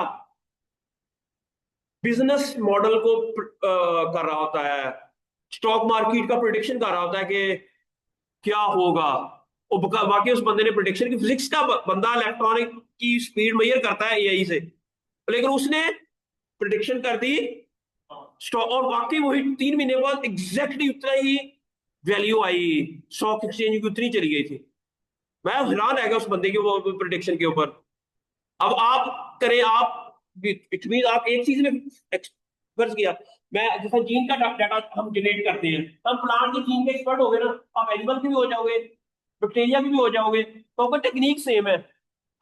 बिजनेस मॉडल को कर रहा होता है, स्टॉक मार्केट का प्रिडिक्शन कर रहा होता है कि क्या होगा। वो बाकी उस बंदे ने प्रिडिक्शन की, फिजिक्स का बंदा इलेक्ट्रॉनिक की स्पीड मेजर करता है एआई से, लेकिन उसने प्रिडिक्शन कर दी स्टॉक, और वाकई वही 3 महीने बाद एग्जैक्टली उतना ही वैल्यू आई, स्टॉक एक्सचेंज की उतनी चली गई थी। मैं हैरान रह गया उस बंदे की वो प्रिडिक्शन के ऊपर। अब आप करें, आप इट मीन आप एक चीज में फर्ज किया, मैं जैसा जीन का डाटा हम जनरेट करते हैं, हम प्लांट के जीन के एक्सपर्ट हो गए ना, आप एनिमल के भी हो जाओगे, बैक्टीरिया के भी हो जाओगे, तो आपका टेक्निक सेम है।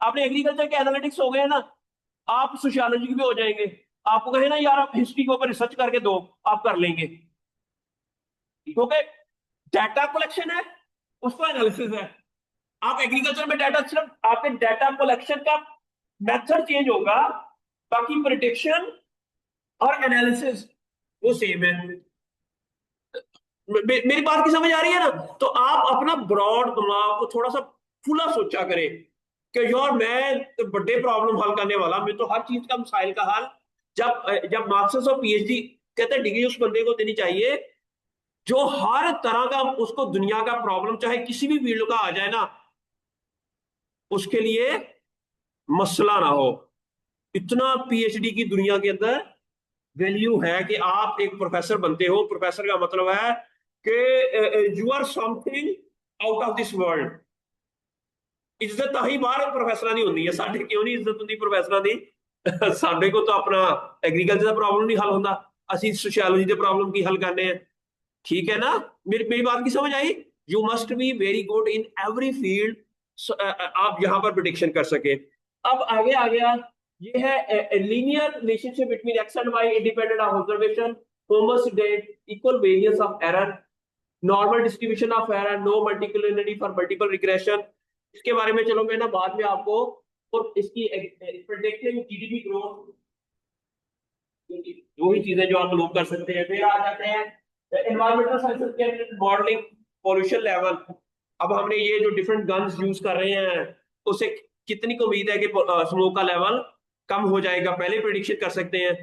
आपने एग्रीकल्चर के एनालिटिक्स हो गए ना, आप सोशियोलॉजी के भी हो जाएंगे। आपको कहे ना यार आप हिस्ट्री के ऊपर रिसर्च करके दो, आप कर लेंगे, क्योंकि डाटा कलेक्शन है, उसका एनालिसिस है। आप एग्रीकल्चर में डाटा, सिर्फ आपके डाटा कलेक्शन का मेथड चेंज होगा, बाकी प्रिडिक्शन और एनालिसिस वो सेम है। मेरी बात की समझ आ रही है ना? तो आप अपना ब्रॉड दिमाग को थोड़ा सा खुला सोचा करें कि यार मैं तो बड़े प्रॉब्लम हल करने वाला, मैं तो हर चीज का मसाइल का हल, जब जब मास्टर्स और पीएचडी कहते हैं डिग्री उस बंदे को देनी चाहिए जो हर तरह का, उसको दुनिया का प्रॉब्लम चाहे किसी भी फील्ड का आ जाए ना, उसके लिए मसला ना हो। इतना पीएचडी की दुनिया के अंदर वैल्यू है कि आप एक प्रोफेसर बनते हो। प्रोफेसर का मतलब है कि you are something out of this world. ਇੱਜ਼ਤ ਤਾਂ ਹੀ ਬਾਹਰ ਪ੍ਰੋਫੈਸਰਾਂ ਦੀ ਹੁੰਦੀ ਹੈ, ਸਾਡੇ ਕਿਉਂ ਨਹੀਂ ਇੱਜ਼ਤ ਹੁੰਦੀ ਪ੍ਰੋਫੈਸਰਾਂ ਦੀ? ਸਾਡੇ ਕੋਲ ਤਾਂ ਆਪਣਾ ਐਗਰੀਕਲਚਰ ਦਾ ਪ੍ਰੋਬਲਮ ਨਹੀਂ ਹੱਲ ਹੁੰਦਾ, ਅਸੀਂ ਸੋਸ਼ਿयोलॉजी ਦੇ ਪ੍ਰੋਬਲਮ ਕੀ ਹੱਲ करने हैं? ठीक है ना? मेरी बात की समझ आई? You must be very good in every field, आप यहां पर प्रिडिक्शन कर सके। अब आगे आ गया, ये है linear relationship between x and Y independent of observation, homoscedastic, equal variance of error, normal distribution of error, no multicollinearity for multiple regression. इसके बारे में चलो मैं ना बाद में आपको, और इसकी प्रेडिक्टिंग जीडीपी ग्रोथ, वही चीजें जो आप लोग कर सकते हैं। फिर आ जाते हैं एनवायरमेंटल साइंसेस के मॉडलिंग, पॉल्यूशन लेवल। अब हमने ये जो डिफरेंट गन्स यूज कर रहे हैं, उससे कितनी को उम्मीद है कि स्मोक का लेवल कम हो जाएगा, पहले प्रिडिक्शन कर सकते हैं।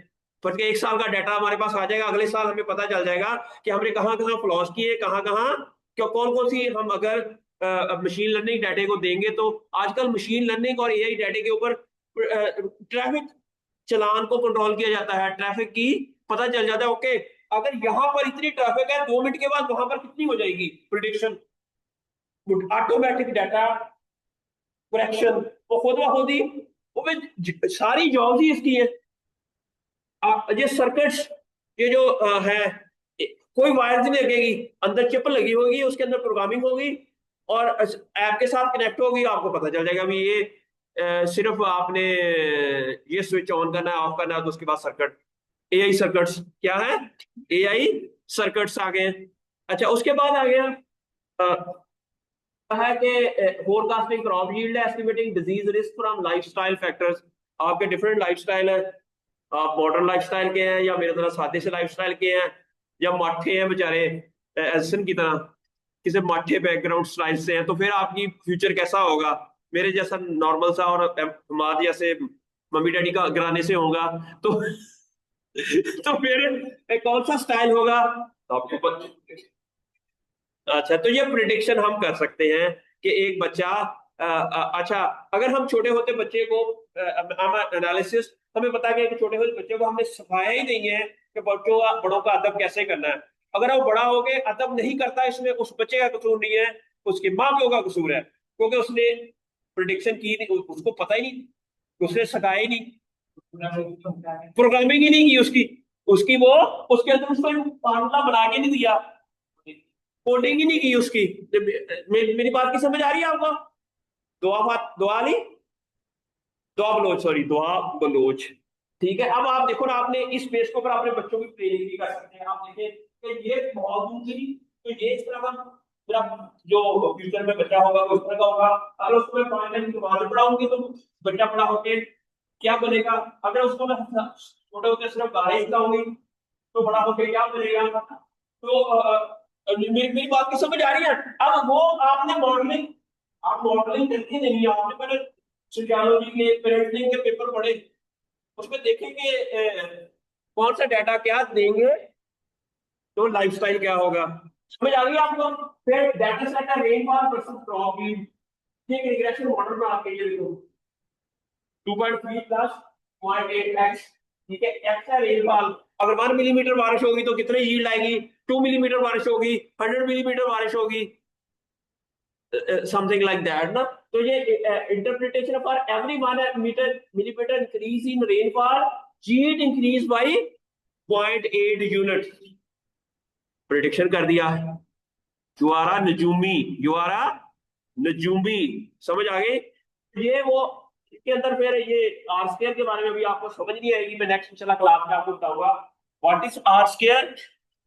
पर 1 साल का डाटा हमारे पास आ जाएगा, अगले साल हमें पता चल जाएगा कि हमने कहाँ कहाँ फ्लॉज किए, कहाँ कहाँ क्या, कौन कौन सी, हम अगर मशीन लर्निंग डाटे को देंगे तो आजकल मशीन लर्निंग और एआई डाटे के ऊपर ट्रैफिक चलान को कंट्रोल किया जाता है, ट्रैफिक की पता चल जाता है। ओके, अगर यहाँ पर इतनी ट्रैफिक है, 2 मिनट के बाद वहां पर कितनी हो जाएगी प्रिडिक्शन, ऑटोमेटिक डाटा करेक्शन, वो खुद ब खुद ही, वो सारी जॉब्स ही इसकी है। ये सर्किट्स, ये जो है, कोई वायर्स नहीं लगेगी, अंदर चिप लगी होगी, उसके अंदर प्रोग्रामिंग होगी और ऐप के साथ कनेक्ट होगी, आपको पता चल जाएगा भी ये सिर्फ आपने ये स्विच ऑन करना है, ऑफ करना है, तो उसके बाद सर्किट, एआई सर्किट्स क्या है, एआई सर्किट्स आ गए। अच्छा, उसके बाद आ गया है कि forecasting crop yield, estimating disease risk from lifestyle factors. आपके डिफरेंट लाइफस्टाइल है, आप मॉडर्न लाइफस्टाइल के हैं या मेरे तरह सादे से लाइफस्टाइल के हैं, या माठे हैं बेचारे एल्सन की तरह, किसी माठे बैकग्राउंड स्टाइल से हैं, तो फिर आपकी फ्यूचर कैसा होगा? मेरे जैसा नॉर्मल सा और हमारे जैसे मम्मी डैडी का घराने से होगा तो तो फिर कौन सा स्टाइल होगा, तो आपको अच्छा, तो ये प्रिडिक्शन हम कर सकते हैं कि एक बच्चा अच्छा, अगर हम छोटे होते बच्चे को एनालिसिस, हमें पता है कि छोटे होते बच्चे को हमने सिखाया ही नहीं है कि बच्चों का, बड़ों का अदब कैसे करना है। अगर वो बड़ा हो गए अदब नहीं करता, इसमें उस बच्चे का कसूर नहीं है, उसके माँ प्यो का कसूर है, क्योंकि उसने प्रिडिक्शन की नहीं, उसको पता ही नहीं, उसने सिखाया ही नहीं, प्रोग्रामिंग ही नहीं की उसकी। उसकी वो उसके अंदर उसको फार्मूला बना के नहीं दिया, कोडिंग ही नहीं की उसकी। मेरी बात की समझ आ रही है आपको? दुआ ली, दुआ बलोच, सॉरी दुआ बलोच। ठीक है, अब आप देखो ना, आपने इस बेस के ऊपर अपने बच्चों की ट्रेनिंग भी कर सकते हैं। आप देखें कि ये मौजूद थी, तो ये इस तरह का मेरा जो फ्यूचर में बच्चा होगा वो इस तरह का होगा। अगर उसको मैं 5 के बाद पढ़ाऊंगी तो बच्चा बड़ा होके क्या बनेगा? अगर उसको मैं छोटे होते सिर्फ गाड़ी सिखाऊंगी तो बड़ा होके क्या बनेगा? तो मेरी बात की समझ आ रही है? अब वो आपने मॉडलिंग, आप मॉडलिंग करती नहीं, आपने पहले सोशियोलॉजी के पेरेंटिंग के पेपर पढ़े, उसमें देखेंगे कौन सा डाटा क्या देंगे तो लाइफस्टाइल क्या होगा। समझ आ गई आपको? फिर डाटा सेट है रेनफॉल वर्सेस क्रॉप यील्ड, ठीक, रिग्रेशन मॉडल में आपके ये देखो 2.3 प्लस 0.8x, ठीक है, एक्स है रेनफॉल। अगर 1 मिलीमीटर बारिश होगी तो कितने यील्ड आएगी? 2 मिलीमीटर बारिश होगी, 100 मिलीमीटर बारिश होगी, समथिंग लाइक दैट ना। तो ये interpretation for every 1 millimetre increase in rainfall, जीट इंक्रीज बाय 0.8 यूनिट। प्रिडिक्शन कर दिया, जुआरा नजूमी, जुआरा नजूमी, समझ आ गई? ये वो इसके अंदर फिर ये आर स्क्वायर के बारे में भी आपको समझ नहीं आएगी, मैं नेक्स्ट इंशाल्लाह क्लास में आपको बताऊंगा व्हाट इज आर स्क्वायर।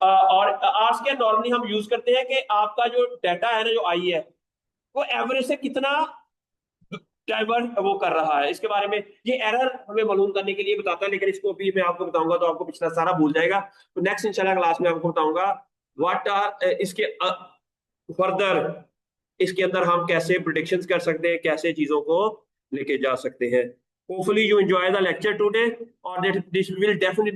और आर स्क्वायर नॉर्मली हम यूज करते हैं कि आपका जो डाटा है ना, जो आई है, वो एवरेज से कितना डाइवर्ट वो कर रहा है, इसके बारे में ये एरर हमें मालूम करने के लिए बताता है। लेकिन इसको भी मैं आपको बताऊंगा तो आपको पिछला सारा भूल जाएगा। तो नेक्स्ट इंशाल्लाह क्लास में आपको बताऊंगा व्हाट आर इसके फर्दर, इसके अंदर हम कैसे प्रिडिक्शंस कर सकते हैं, कैसे चीजों को लेके जा सकते हैं। Hopefully you enjoy the lecture today और दिस विल डेफिनेटली